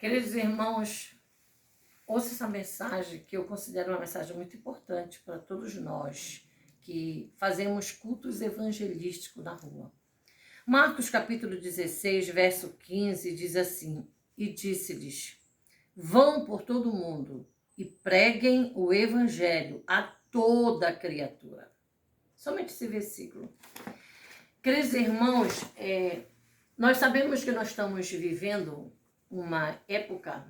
Queridos irmãos, ouça essa mensagem que eu considero uma mensagem muito importante para todos nós que fazemos cultos evangelísticos na rua. Marcos capítulo 16, verso 15 diz assim: E disse-lhes: Vão por todo o mundo e preguem o evangelho a toda criatura. Somente esse versículo. Queridos irmãos, nós sabemos que nós estamos vivendo uma época,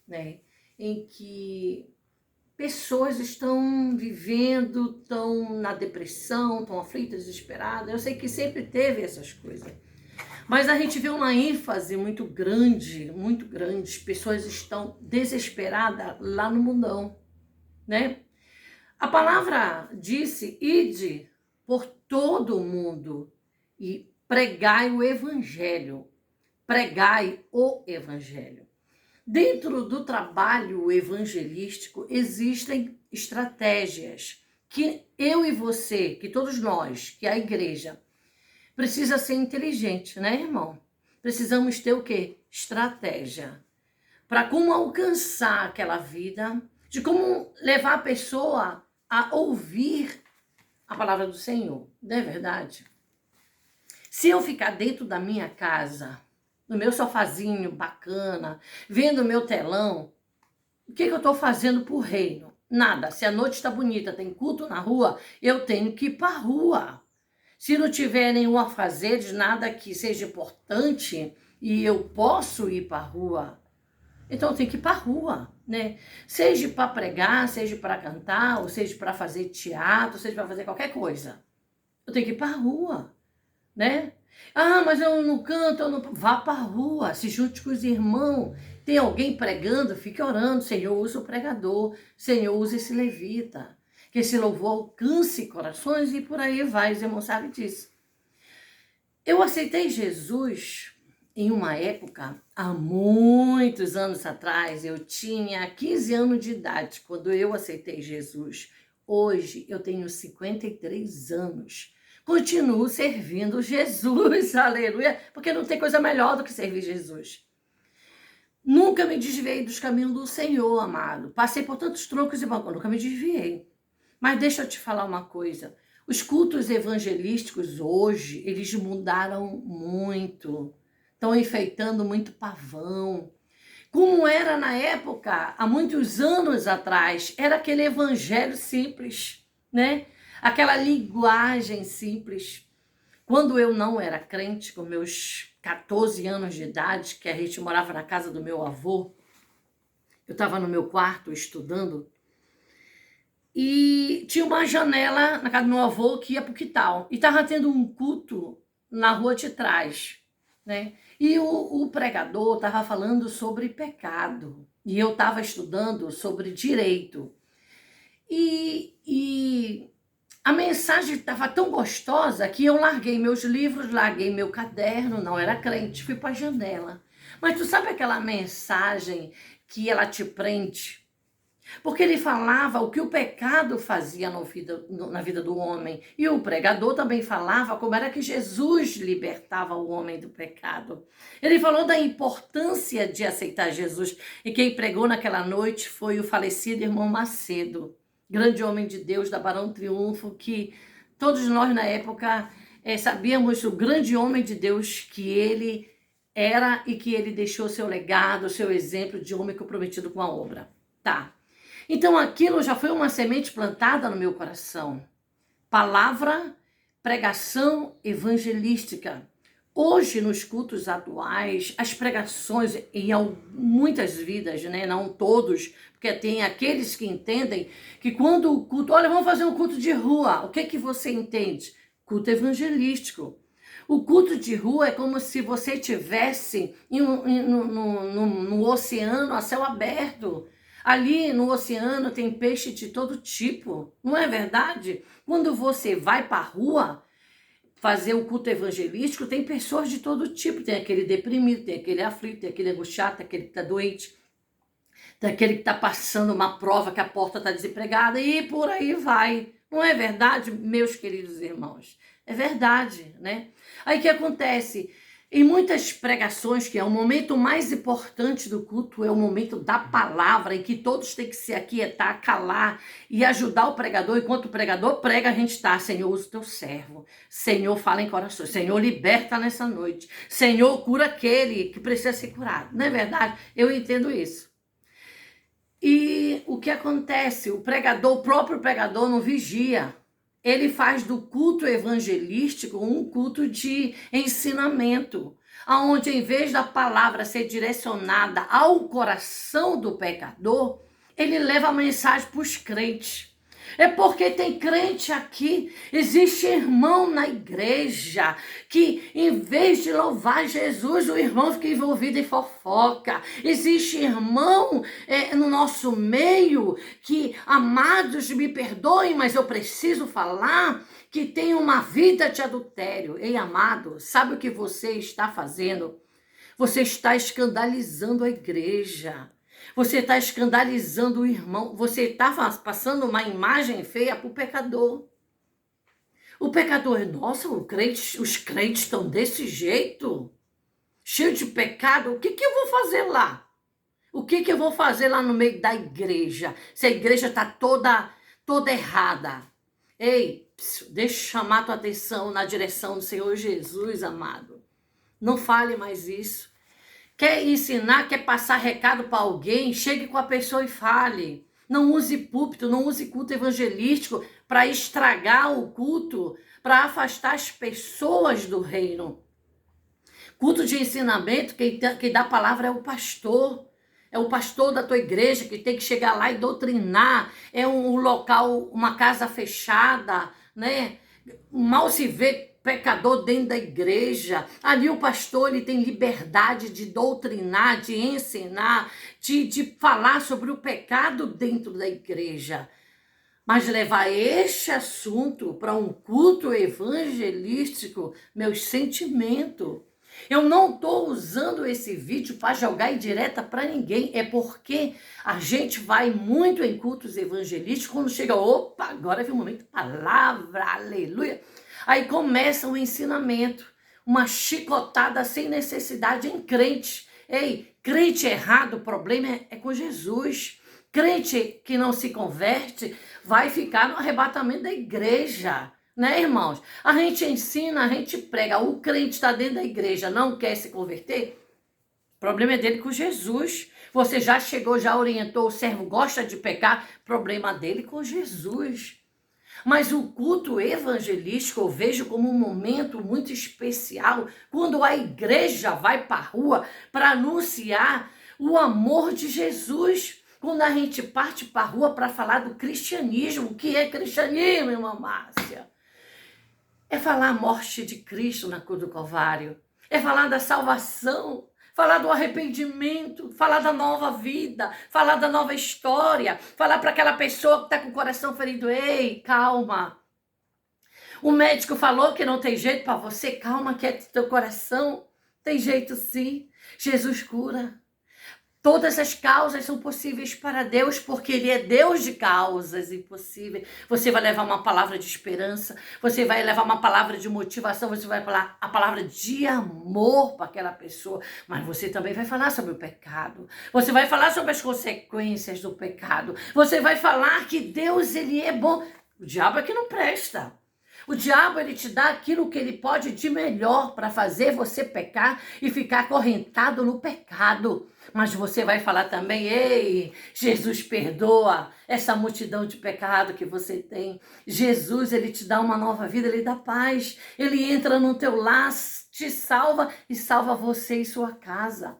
né, em que pessoas estão vivendo, estão na depressão, estão aflitas, desesperadas. Eu sei que sempre teve essas coisas. Mas a gente vê uma ênfase muito grande, muito grande. As pessoas estão desesperadas lá no mundão, né? A palavra disse: ide por todo o mundo e pregai o evangelho. Pregai o evangelho. Dentro do trabalho evangelístico existem estratégias que eu e você, que todos nós, que a igreja, precisa ser inteligente, né, irmão? Precisamos ter o quê? Estratégia. Para como alcançar aquela vida, de como levar a pessoa a ouvir a palavra do Senhor. Não é verdade? Se eu ficar dentro da minha casa, no meu sofazinho bacana, vendo o meu telão, o que eu estou fazendo pro reino? Nada. Se a noite está bonita, tem culto na rua, eu tenho que ir para a rua. Se não tiver nenhum afazeres, nada que seja importante e eu posso ir para a rua, então eu tenho que ir para a rua, né? Seja para pregar, seja para cantar, ou seja para fazer teatro, seja para fazer qualquer coisa. Eu tenho que ir para a rua, né? Ah, mas eu não canto, eu não... Vá para a rua, se junte com os irmãos. Tem alguém pregando, fique orando. Senhor, usa o pregador. Senhor, usa esse levita. Que esse louvor alcance corações e por aí vai. Os irmãos sabem disso. Eu aceitei Jesus em uma época, há muitos anos atrás. Eu tinha 15 anos de idade quando eu aceitei Jesus. Hoje eu tenho 53 anos. Continuo servindo Jesus, aleluia, porque não tem coisa melhor do que servir Jesus. Nunca me desviei dos caminhos do Senhor, amado. Passei por tantos troncos e bancos, nunca me desviei. Mas deixa eu te falar uma coisa. Os cultos evangelísticos hoje, eles mudaram muito. Estão enfeitando muito pavão. Como era na época, há muitos anos atrás, era aquele evangelho simples, né? Aquela linguagem simples. Quando eu não era crente, com meus 14 anos de idade, que a gente morava na casa do meu avô, eu estava no meu quarto estudando, e tinha uma janela na casa do meu avô que ia para o quintal. E estava tendo um culto na rua de trás, né? E o pregador estava falando sobre pecado. E eu estava estudando sobre direito. E a mensagem estava tão gostosa que eu larguei meus livros, larguei meu caderno, não era crente, fui para a janela. Mas tu sabe aquela mensagem que ela te prende? Porque ele falava o que o pecado fazia na vida do homem. E o pregador também falava como era que Jesus libertava o homem do pecado. Ele falou da importância de aceitar Jesus. E quem pregou naquela noite foi o falecido irmão Macedo, grande homem de Deus da Barão Triunfo, que todos nós na época sabíamos o grande homem de Deus que ele era e que ele deixou seu legado, seu exemplo de homem comprometido com a obra. Tá. Então aquilo já foi uma semente plantada no meu coração. Palavra, pregação evangelística. Hoje, nos cultos atuais, as pregações em muitas vidas, né? Não todos, porque tem aqueles que entendem que quando o culto... Olha, vamos fazer um culto de rua. O que que você entende? Culto evangelístico. O culto de rua é como se você estivesse no oceano a céu aberto. Ali no oceano tem peixe de todo tipo, não é verdade? Quando você vai para a rua fazer o culto evangelístico, tem pessoas de todo tipo. Tem aquele deprimido, tem aquele aflito, tem aquele angustiado, tem aquele que está doente, tem aquele que está passando uma prova que a porta está desempregada e por aí vai. Não é verdade, meus queridos irmãos? É verdade, né? Aí o que acontece? Em muitas pregações, que é o momento mais importante do culto, é o momento da palavra, em que todos têm que se aquietar, calar e ajudar o pregador. Enquanto o pregador prega, a gente está: Senhor, usa o teu servo. Senhor, fala em corações. Senhor, liberta nessa noite. Senhor, cura aquele que precisa ser curado. Não é verdade? Eu entendo isso. E o que acontece? O próprio pregador não vigia. Ele faz do culto evangelístico um culto de ensinamento, onde, em vez da palavra ser direcionada ao coração do pecador, ele leva a mensagem para os crentes. É porque tem crente aqui, existe irmão na igreja, que em vez de louvar Jesus, o irmão fica envolvido em fofoca. Existe irmão no nosso meio que, amados, me perdoem, mas eu preciso falar, que tem uma vida de adultério. Ei, amado, sabe o que você está fazendo? Você está escandalizando a igreja. Você está escandalizando o irmão. Você está passando uma imagem feia para o pecador. O pecador, nossa, os crentes estão desse jeito, cheio de pecado. O que eu vou fazer lá? O que eu vou fazer lá no meio da igreja? Se a igreja está toda errada. Ei, deixa eu chamar a tua atenção na direção do Senhor Jesus, amado. Não fale mais isso. Quer ensinar, quer passar recado para alguém, chegue com a pessoa e fale. Não use púlpito, não use culto evangelístico para estragar o culto, para afastar as pessoas do reino. Culto de ensinamento, quem dá a palavra é o pastor. É o pastor da tua igreja que tem que chegar lá e doutrinar. É um local, uma casa fechada, né? Mal se vê pecador dentro da igreja. Ali o pastor, ele tem liberdade de doutrinar, de ensinar, de falar sobre o pecado dentro da igreja. Mas levar este assunto para um culto evangelístico, meus sentimentos. Eu não estou usando esse vídeo para jogar indireta para ninguém. É porque a gente vai muito em cultos evangelísticos. Quando chega, opa, agora vem o momento, palavra, aleluia. Aí começa o ensinamento, uma chicotada sem necessidade em crente. Ei, crente errado, o problema é com Jesus. Crente que não se converte vai ficar no arrebatamento da igreja. Né, irmãos? A gente ensina, a gente prega. O crente está dentro da igreja, não quer se converter? O problema é dele com Jesus. Você já chegou, já orientou, o servo gosta de pecar? Problema dele com Jesus. Mas o culto evangelístico eu vejo como um momento muito especial, quando a igreja vai para a rua para anunciar o amor de Jesus. Quando a gente parte para a rua para falar do cristianismo. O que é cristianismo, irmã Márcia? É falar a morte de Cristo na cruz do Calvário. É falar da salvação, falar do arrependimento, falar da nova vida, falar da nova história, falar para aquela pessoa que está com o coração ferido: ei, calma. O médico falou que não tem jeito para você, calma, quieta teu coração. Tem jeito sim, Jesus cura. Todas as causas são possíveis para Deus, porque Ele é Deus de causas impossíveis. Você vai levar uma palavra de esperança, você vai levar uma palavra de motivação, você vai falar a palavra de amor para aquela pessoa, mas você também vai falar sobre o pecado. Você vai falar sobre as consequências do pecado. Você vai falar que Deus, Ele é bom. O diabo é que não presta. O diabo, ele te dá aquilo que ele pode de melhor para fazer você pecar e ficar acorrentado no pecado. Mas você vai falar também: ei, Jesus perdoa essa multidão de pecado que você tem. Jesus, ele te dá uma nova vida, ele dá paz. Ele entra no teu lar, te salva e salva você e sua casa.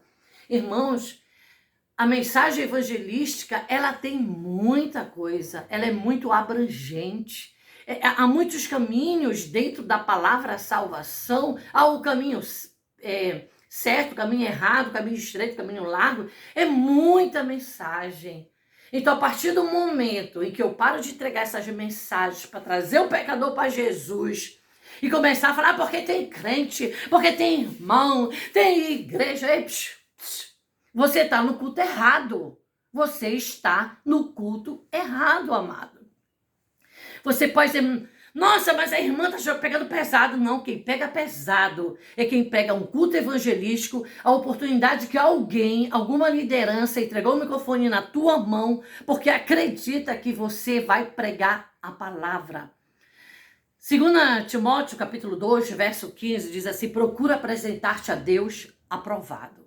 Irmãos, a mensagem evangelística, ela tem muita coisa, ela é muito abrangente. Há muitos caminhos dentro da palavra salvação. Há o caminho certo, o caminho errado, o caminho estreito, o caminho largo. É muita mensagem. Então, a partir do momento em que eu paro de entregar essas mensagens para trazer o pecador para Jesus e começar a falar porque tem crente, porque tem irmão, tem igreja, você está no culto errado. Você está no culto errado, amado. Você pode Nossa, mas a irmã está pegando pesado. Não, quem pega pesado é quem pega um culto evangelístico, a oportunidade que alguém, alguma liderança entregou o microfone na tua mão, porque acredita que você vai pregar a palavra. 2 Timóteo, capítulo 2, verso 15, diz assim: procura apresentar-te a Deus aprovado,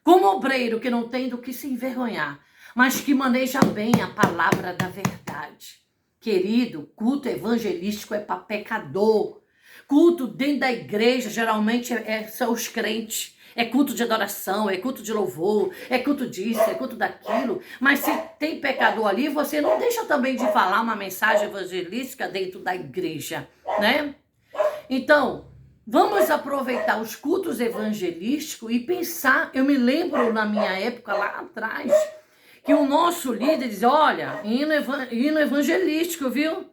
como obreiro que não tem do que se envergonhar, mas que maneja bem a palavra da verdade. Querido, culto evangelístico é para pecador. Culto dentro da igreja, geralmente, são os crentes. É culto de adoração, é culto de louvor, é culto disso, é culto daquilo. Mas se tem pecador ali, você não deixa também de falar uma mensagem evangelística dentro da igreja, né? Então, vamos aproveitar os cultos evangelísticos e pensar. Eu me lembro na minha época, lá atrás, que o nosso líder dizia: olha, hino evangelístico, viu?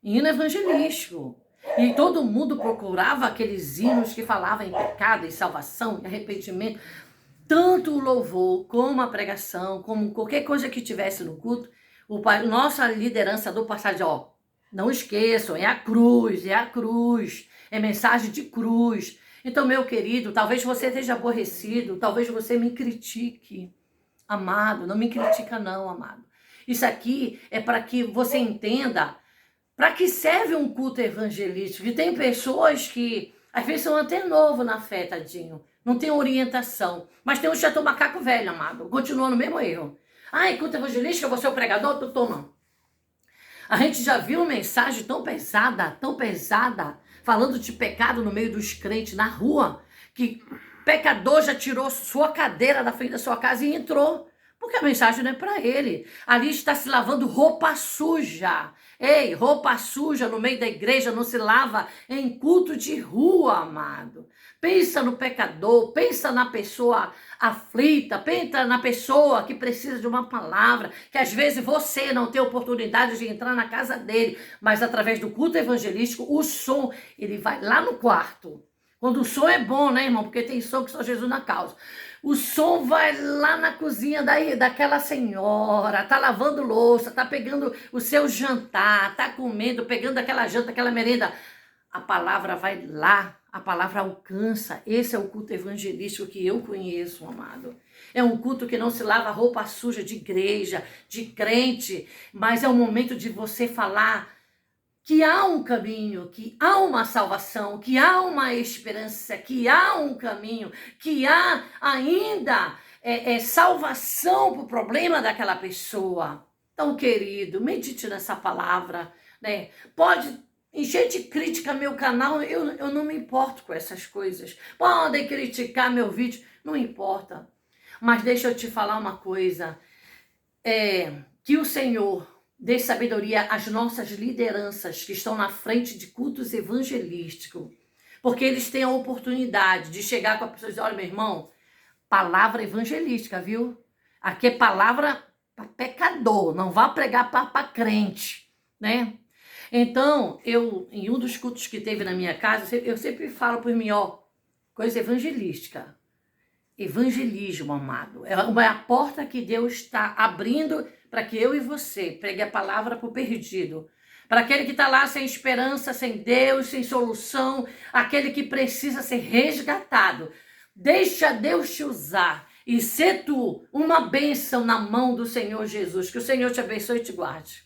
Hino evangelístico. E todo mundo procurava aqueles hinos que falavam em pecado, em salvação, em arrependimento. Tanto o louvor, como a pregação, como qualquer coisa que tivesse no culto, nossa liderança do passado, ó, não esqueçam, é a cruz, é mensagem de cruz. Então, meu querido, talvez você esteja aborrecido, talvez você me critique. Amado, não me critica não, amado. Isso aqui é para que você entenda para que serve um culto evangelístico. E tem pessoas que, às vezes, são até novo na fé, tadinho. Não tem orientação. Mas tem um chato macaco velho, amado. Continua no mesmo erro. Ai, culto evangelístico, eu vou ser o pregador? Tô não. A gente já viu mensagem tão pesada, falando de pecado no meio dos crentes na rua, que pecador já tirou sua cadeira da frente da sua casa e entrou. Porque a mensagem não é para ele. Ali está se lavando roupa suja. Ei, roupa suja no meio da igreja não se lava em culto de rua, amado. Pensa no pecador, pensa na pessoa aflita, pensa na pessoa que precisa de uma palavra, que às vezes você não tem oportunidade de entrar na casa dele, mas através do culto evangelístico, o som, ele vai lá no quarto. Quando o som é bom, né, irmão? Porque tem som que só Jesus na causa. O som vai lá na cozinha daquela senhora, tá lavando louça, tá pegando o seu jantar, tá comendo, pegando aquela janta, aquela merenda. A palavra vai lá, a palavra alcança. Esse é o culto evangelístico que eu conheço, amado. É um culto que não se lava roupa suja de igreja, de crente, mas é o momento de você falar que há um caminho, que há uma salvação, que há uma esperança, que há um caminho, que há ainda salvação para o problema daquela pessoa. Então, querido, medite nessa palavra, né? Pode encher de crítica meu canal, eu não me importo com essas coisas. Podem criticar meu vídeo, não importa. Mas deixa eu te falar uma coisa, que o Senhor dê sabedoria às nossas lideranças que estão na frente de cultos evangelísticos, porque eles têm a oportunidade de chegar com a pessoa e dizer: olha, meu irmão, palavra evangelística, viu? Aqui é palavra para pecador, não vá pregar para crente, né? Então, em um dos cultos que teve na minha casa, eu sempre falo por mim, ó, coisa evangelística. Evangelismo, amado. É a porta que Deus está abrindo para que eu e você pregue a palavra para o perdido. Para aquele que está lá sem esperança, sem Deus, sem solução, aquele que precisa ser resgatado. Deixa Deus te usar e ser tu uma bênção na mão do Senhor Jesus. Que o Senhor te abençoe e te guarde.